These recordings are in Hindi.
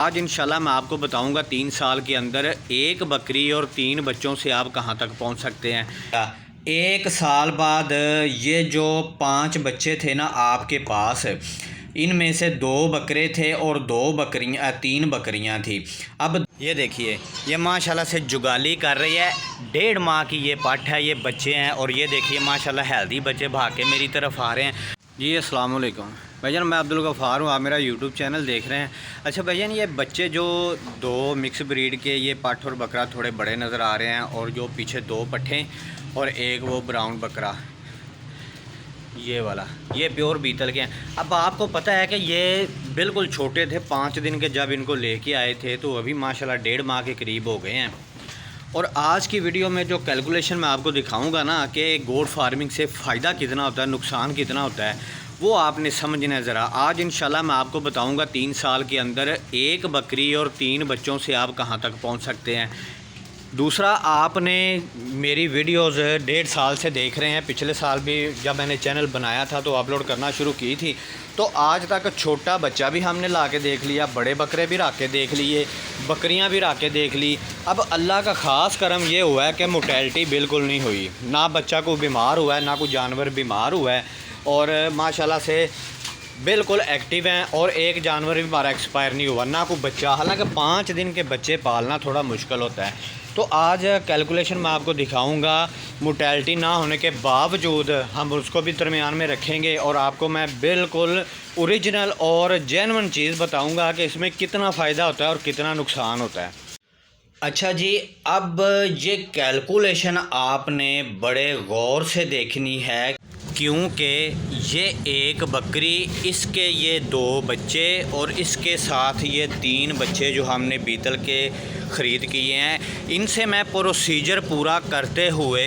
आज इंशाल्लाह मैं आपको बताऊंगा 3 साल के अंदर एक बकरी और 3 बच्चों से आप कहां तक पहुंच सकते हैं। 1 साल बाद ये जो 5 बच्चे थे ना आपके पास, इनमें से 2 बकरे थे और 3 बकरियां थी। अब ये देखिए, ये माशाल्लाह से जुगाली कर रही है। 1.5 माह की ये पट है, ये बच्चे हैं और ये देखिए माशाल्लाह हेल्दी बच्चे भाग के मेरी तरफ आ रहे हैं। जी अस्सलाम वालेकुम भाईजान, मैं अब्दुल गफ़ार हूँ, आप मेरा यूट्यूब चैनल देख रहे हैं। अच्छा भाईजान, ये बच्चे जो 2 मिक्स ब्रीड के, ये पाठ और बकरा थोड़े बड़े नज़र आ रहे हैं और जो पीछे 2 पट्ठे और एक वो ब्राउन बकरा, ये वाला, ये प्योर बीतल के हैं। अब आपको पता है कि ये बिल्कुल छोटे थे, 5 दिन के जब इनको लेके आए थे तो अभी माशाल्लाह 1.5 माह के करीब हो गए हैं। और आज की वीडियो में जो कैलकुलेशन मैं आपको दिखाऊंगा ना कि गोट फार्मिंग से फ़ायदा कितना होता है, नुकसान कितना होता है, वो आपने समझना है ज़रा। आज इंशाल्लाह मैं आपको बताऊंगा 3 साल के अंदर एक बकरी और 3 बच्चों से आप कहां तक पहुंच सकते हैं। दूसरा, आपने मेरी वीडियोस 1.5 साल से देख रहे हैं। पिछले साल भी जब मैंने चैनल बनाया था तो अपलोड करना शुरू की थी, तो आज तक छोटा बच्चा भी हमने ला के देख लिया, बड़े बकरे भी रख के देख लिए, बकरियां भी रख के देख ली। अब अल्लाह का ख़ास करम ये हुआ है कि मोर्टेलिटी बिल्कुल नहीं हुई, ना बच्चा को बीमार हुआ है ना कोई जानवर बीमार हुआ है, और माशाल्लाह से बिल्कुल एक्टिव हैं। और एक जानवर भी हमारा एक्सपायर नहीं हुआ, ना कोई बच्चा। हालांकि 5 दिन के बच्चे पालना थोड़ा मुश्किल होता है। तो आज कैलकुलेशन मैं आपको दिखाऊंगा, मोर्टेलिटी ना होने के बावजूद हम उसको भी दरमियान में रखेंगे और आपको मैं बिल्कुल ओरिजिनल और जेन्युइन चीज़ बताऊंगा कि इसमें कितना फ़ायदा होता है और कितना नुकसान होता है। अच्छा जी, अब ये कैलकुलेशन आपने बड़े गौर से देखनी है, क्योंकि ये एक बकरी, इसके ये 2 बच्चे और इसके साथ ये 3 बच्चे जो हमने बीतल के ख़रीद किए हैं, इनसे मैं प्रोसीजर पूरा करते हुए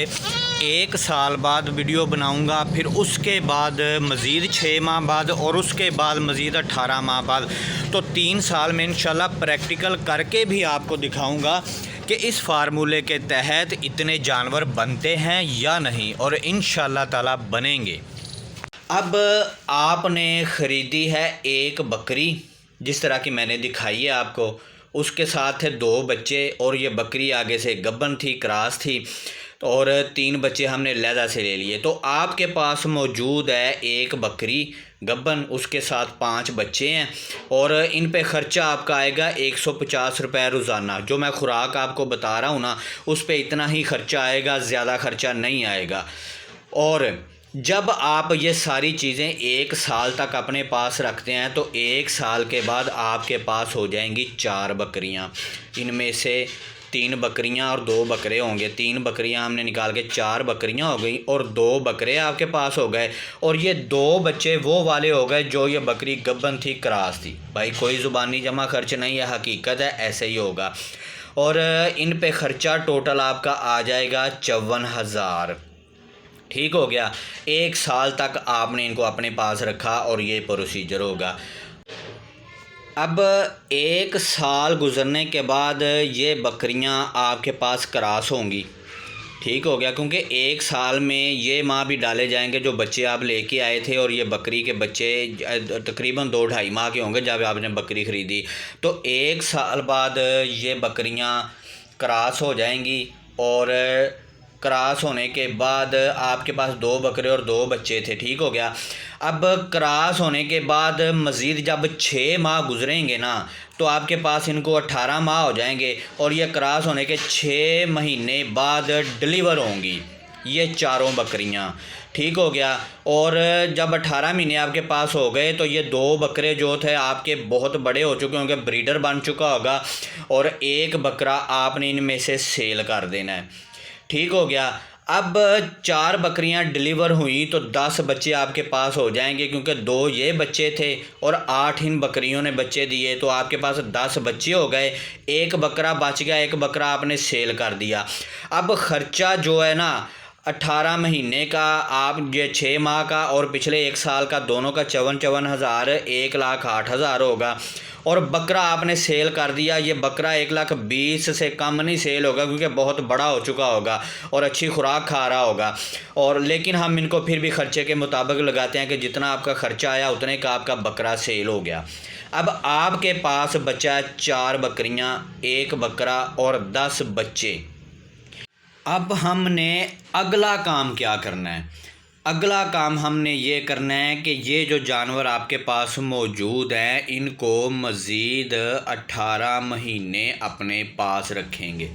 1 साल बाद वीडियो बनाऊंगा, फिर उसके बाद मज़ीद 6 माह बाद और उसके बाद मज़ीद 18 माह बाद। तो 3 साल में इंशाल्लाह प्रैक्टिकल करके भी आपको दिखाऊंगा कि इस फार्मूले के तहत इतने जानवर बनते हैं या नहीं, और इंशाल्लाह ताला बनेंगे। अब आपने ख़रीदी है एक बकरी, जिस तरह की मैंने दिखाई है आपको, उसके साथ थे 2 बच्चे और ये बकरी आगे से गब्बन थी, क्रॉस थी, और 3 बच्चे हमने लहदा से ले लिए। तो आपके पास मौजूद है एक बकरी गब्बन, उसके साथ 5 बच्चे हैं और इन पे ख़र्चा आपका आएगा 150 रुपये रोज़ाना। जो मैं खुराक आपको बता रहा हूँ ना, उस पे इतना ही ख़र्चा आएगा, ज़्यादा ख़र्चा नहीं आएगा। और जब आप ये सारी चीज़ें 1 साल तक अपने पास रखते हैं तो 1 साल के बाद आपके पास हो जाएंगी 4 बकरियाँ। इनमें से 3 बकरियां और 2 बकरे होंगे। 3 बकरियां हमने निकाल के 4 बकरियां हो गई और 2 बकरे आपके पास हो गए, और ये 2 बच्चे वो वाले हो गए जो ये बकरी गब्बन थी, क्रॉस थी। भाई कोई ज़ुबानी जमा खर्च नहीं है, हकीकत है, ऐसे ही होगा। और इन पे ख़र्चा टोटल आपका आ जाएगा 54,000। ठीक हो गया। 1 साल तक आपने इनको अपने पास रखा और ये प्रोसीजर होगा। अब 1 साल गुज़रने के बाद ये बकरियां आपके पास क्रॉस होंगी। ठीक हो गया, क्योंकि 1 साल में ये माँ भी डाले जाएंगे जो बच्चे आप लेके आए थे, और ये बकरी के बच्चे तकरीबन 2-2.5 माह के होंगे जब आपने बकरी ख़रीदी। तो 1 साल बाद ये बकरियां क्रॉस हो जाएंगी, और क्रॉस होने के बाद आपके पास 2 बकरे और 2 बच्चे थे। ठीक हो गया। अब क्रॉस होने के बाद मज़ीद जब 6 माह गुजरेंगे ना, तो आपके पास इनको 18 माह हो जाएंगे, और ये क्रॉस होने के 6 महीने बाद डिलीवर होंगी ये 4 बकरियां। ठीक हो गया। और जब 18 महीने आपके पास हो गए तो ये 2 बकरे जो थे आपके बहुत बड़े हो चुके होंगे, ब्रीडर बन चुका होगा, और एक बकरा आपने इनमें से सेल कर देना है। ठीक हो गया। अब 4 बकरियां डिलीवर हुई तो 10 बच्चे आपके पास हो जाएंगे, क्योंकि 2 ये बच्चे थे और 8 इन बकरियों ने बच्चे दिए, तो आपके पास 10 बच्चे हो गए। एक बकरा बच गया, एक बकरा आपने सेल कर दिया। अब ख़र्चा जो है ना 18 महीने का, आप ये 6 माह का और पिछले 1 साल का, दोनों का 54,000, 1,08,000 होगा। और बकरा आपने सेल कर दिया, ये बकरा 1,20,000 से कम नहीं सेल होगा, क्योंकि बहुत बड़ा हो चुका होगा और अच्छी खुराक खा रहा होगा। और लेकिन हम इनको फिर भी ख़र्चे के मुताबिक लगाते हैं कि जितना आपका ख़र्चा आया उतने का आपका बकरा सेल हो गया। अब आपके पास बचा 4 बकरियां, 1 बकरा और 10 बच्चे। अब हमने अगला काम क्या करना है? अगला काम हमने ये करना है कि ये जो जानवर आपके पास मौजूद हैं इनको मज़ीद 18 महीने अपने पास रखेंगे।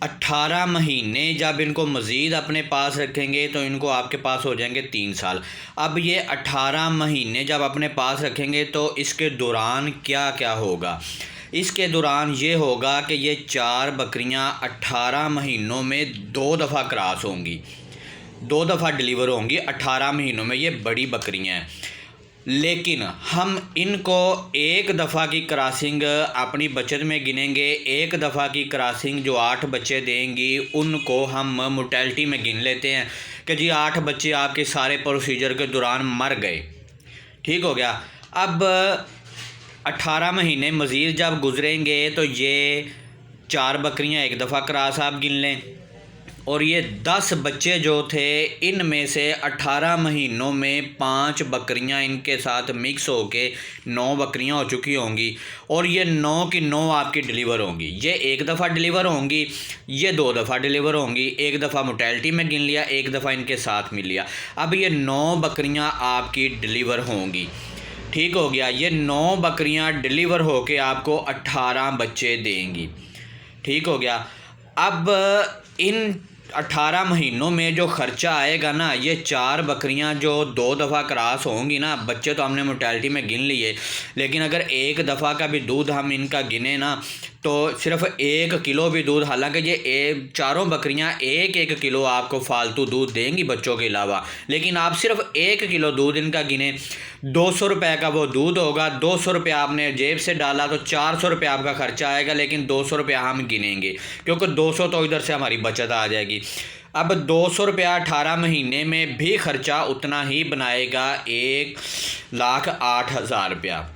18 महीने जब इनको मज़ीद अपने पास रखेंगे तो इनको आपके पास हो जाएंगे 3 साल। अब ये 18 महीने जब अपने पास रखेंगे तो इसके दौरान क्या क्या होगा? इसके दौरान ये होगा कि ये 4 बकरियां 18 महीनों में 2 दफ़ा क्रॉस होंगी, 2 दफ़ा डिलीवर होंगी 18 महीनों में। ये बड़ी बकरियां हैं, लेकिन हम इनको 1 दफ़ा की क्रॉसिंग अपनी बचत में गिनेंगे। 1 दफ़ा की क्रॉसिंग जो 8 बच्चे देंगी उनको हम मोर्टेलिटी में गिन लेते हैं कि जी 8 बच्चे आपके सारे प्रोसीजर के दौरान मर गए। ठीक हो गया। अब 18 महीने मज़ीद जब गुजरेंगे तो ये 4 बकरियां 1 दफ़ा क्रॉस आप गिन लें, और ये 10 बच्चे जो थे इनमें से 18 महीनों में 5 बकरियां इनके साथ मिक्स होके 9 बकरियां हो चुकी होंगी, और ये 9 की 9 आपकी डिलीवर होंगी। ये 1 दफ़ा डिलीवर होंगी, ये 2 दफ़ा डिलीवर होंगी। 1 दफ़ा मोर्टेलिटी में गिन लिया, 1 दफ़ा इनके साथ मिल लिया। अब ये 9 बकरियां आपकी डिलीवर होंगी। ठीक हो गया। ये 9 बकरियां डिलीवर होके आपको 18 बच्चे देंगी। ठीक हो गया। अब इन 18 महीनों में जो ख़र्चा आएगा ना, ये 4 बकरियां जो 2 दफ़ा क्रॉस होंगी ना, बच्चे तो हमने मोर्टेलिटी में गिन लिए, लेकिन अगर 1 दफ़ा का भी दूध हम इनका गिने ना तो सिर्फ 1 किलो भी दूध, हालांकि ये चारों बकरियां 1-1 किलो आपको फ़ालतू दूध देंगी बच्चों के अलावा, लेकिन आप सिर्फ 1 किलो दूध इनका गिने, 200 रुपये का वो दूध होगा। 200 रुपये आपने जेब से डाला तो 400 रुपये आपका ख़र्चा आएगा, लेकिन 200 रुपये हम गिनेंगे क्योंकि 200 तो इधर से हमारी बचत आ जाएगी। अब 200 रुपया 18 महीने में भी ख़र्चा उतना ही बनाएगा, 1,08,000 रुपया।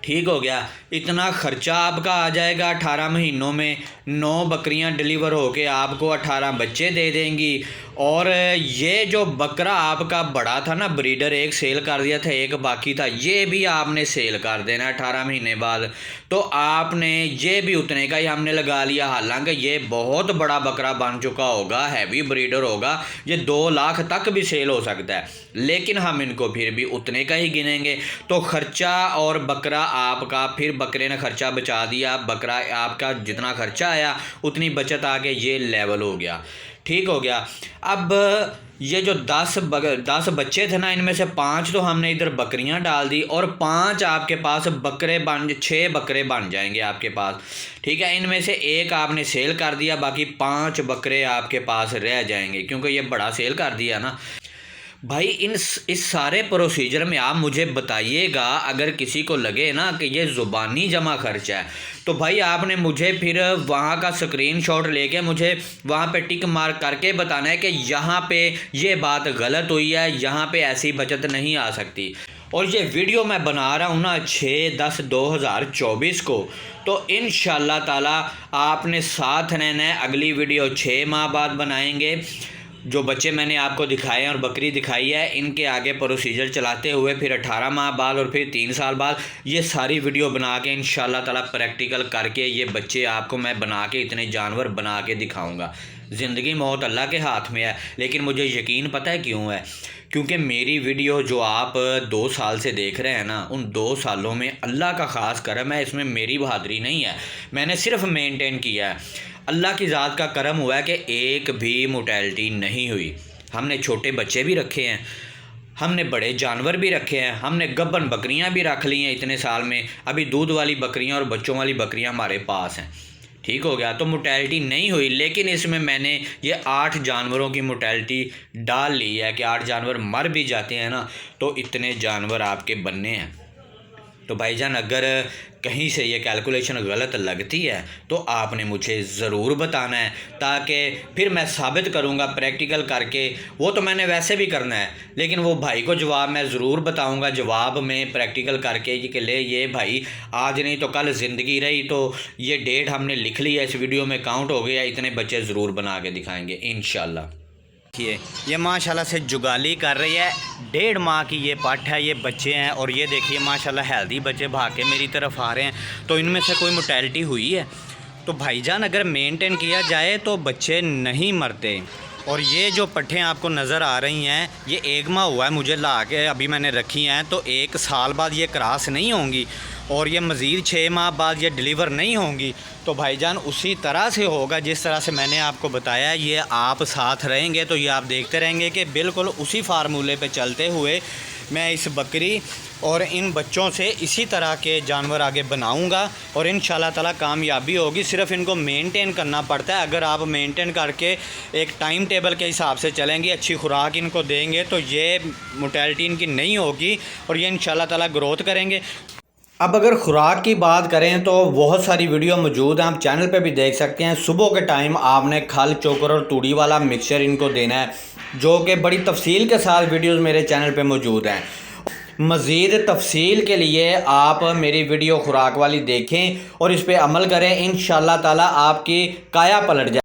ठीक हो गया। इतना ख़र्चा आपका आ जाएगा 18 महीनों में। 9 बकरियां डिलीवर होके आपको 18 बच्चे दे देंगी, और ये जो बकरा आपका बड़ा था ना, ब्रीडर, एक सेल कर दिया था, एक बाकी था, ये भी आपने सेल कर देना 18 महीने बाद। तो आपने ये भी उतने का ही हमने लगा लिया, हालांकि ये बहुत बड़ा बकरा बन चुका होगा, हैवी ब्रीडर होगा, ये 2 लाख तक भी सेल हो सकता है, लेकिन हम इनको फिर भी उतने का ही गिनेंगे। तो ख़र्चा और बकरा आपका, फिर बकरे ने ख़र्चा बचा दिया, बकरा आपका जितना ख़र्चा आया उतनी बचत आके ये लेवल हो गया। ठीक हो गया। अब ये जो 10 बच्चे थे ना, इनमें से 5 तो हमने इधर बकरियां डाल दी, और 5 आपके पास 6 बकरे बन जाएंगे आपके पास। ठीक है। इनमें से 1 आपने सेल कर दिया, बाकी 5 बकरे आपके पास रह जाएंगे क्योंकि ये बड़ा सेल कर दिया ना भाई। इस सारे प्रोसीजर में आप मुझे बताइएगा, अगर किसी को लगे ना कि ये ज़ुबानी जमा खर्चा है, तो भाई आपने मुझे फिर वहाँ का स्क्रीनशॉट लेके मुझे वहाँ पे टिक मार्क करके बताना है कि यहाँ पे ये बात गलत हुई है, यहाँ पे ऐसी बचत नहीं आ सकती। और ये वीडियो मैं बना रहा हूँ ना 6/10/2024 को, तो इंशाल्लाह ताला आपने साथ रहना है। अगली वीडियो 6 माह बाद बनाएंगे। जो बच्चे मैंने आपको दिखाए हैं और बकरी दिखाई है, इनके आगे प्रोसीजर चलाते हुए फिर 18 माह बाद और फिर 3 साल बाद ये सारी वीडियो बना के इंशाल्लाह ताला प्रैक्टिकल करके ये बच्चे आपको मैं बना के, इतने जानवर बना के दिखाऊंगा। ज़िंदगी मौत अल्लाह के हाथ में है, लेकिन मुझे यकीन पता है क्यों है, क्योंकि मेरी वीडियो जो आप 2 साल से देख रहे हैं ना, उन 2 सालों में अल्लाह का ख़ास करम है, इसमें मेरी बहादुरी नहीं है, मैंने सिर्फ मेंटेन किया है। अल्लाह की ज़ात का करम हुआ है कि एक भी मोर्टेलिटी नहीं हुई। हमने छोटे बच्चे भी रखे हैं, हमने बड़े जानवर भी रखे हैं, हमने गब्बन बकरियां भी रख ली हैं इतने साल में। अभी दूध वाली बकरियां और बच्चों वाली बकरियां हमारे पास हैं। ठीक हो गया। तो मोर्टेलिटी नहीं हुई, लेकिन इसमें मैंने ये 8 जानवरों की मोर्टेलिटी डाल ली है कि 8 जानवर मर भी जाते हैं ना, तो इतने जानवर आपके बनने हैं। तो भाईजान, अगर कहीं से ये कैलकुलेशन गलत लगती है तो आपने मुझे ज़रूर बताना है, ताकि फिर मैं साबित करूँगा प्रैक्टिकल करके। वो तो मैंने वैसे भी करना है, लेकिन वो भाई को जवाब मैं ज़रूर बताऊँगा, जवाब में प्रैक्टिकल करके कि ले ये भाई आज नहीं तो कल ज़िंदगी रही तो ये डेट हमने लिख ली है, इस वीडियो में काउंट हो गया, इतने बच्चे ज़रूर बना के दिखाएँगे इंशाल्लाह। ये माशाल्लाह से जुगाली कर रही है। 1.5 माह की ये पट है, ये बच्चे हैं और ये देखिए माशाल्लाह हेल्दी बच्चे भाग के मेरी तरफ आ रहे हैं। तो इनमें से कोई मोर्टेलिटी हुई है तो भाईजान अगर मेंटेन किया जाए तो बच्चे नहीं मरते। और ये जो पट्ठें आपको नज़र आ रही हैं ये 1 माह हुआ है मुझे ला के अभी मैंने रखी हैं, तो 1 साल बाद ये क्रॉस नहीं होंगी और ये मज़ीद 6 माह बाद ये डिलीवर नहीं होंगी। तो भाईजान उसी तरह से होगा जिस तरह से मैंने आपको बताया। ये आप साथ रहेंगे तो ये आप देखते रहेंगे कि बिल्कुल उसी फार्मूले पे चलते हुए मैं इस बकरी और इन बच्चों से इसी तरह के जानवर आगे बनाऊंगा और इंशाल्लाह ताला कामयाबी होगी। सिर्फ इनको मेंटेन करना पड़ता है। अगर आप मेंटेन करके एक टाइम टेबल के हिसाब से चलेंगे, अच्छी खुराक इनको देंगे तो ये मोर्टेलिटी इनकी नहीं होगी और ये इंशाल्लाह ताला ग्रोथ करेंगे। अब अगर ख़ुराक की बात करें तो बहुत सारी वीडियो मौजूद हैं, आप चैनल पे भी देख सकते हैं। सुबह के टाइम आपने खल, चोकर और तूड़ी वाला मिक्सचर इनको देना है, जो कि बड़ी तफसील के साथ वीडियोस मेरे चैनल पे मौजूद हैं। मज़ीद तफसील के लिए आप मेरी वीडियो खुराक वाली देखें और इस पर अमल करें। इंशाल्लाह ताला आपकी काया पलट जाए।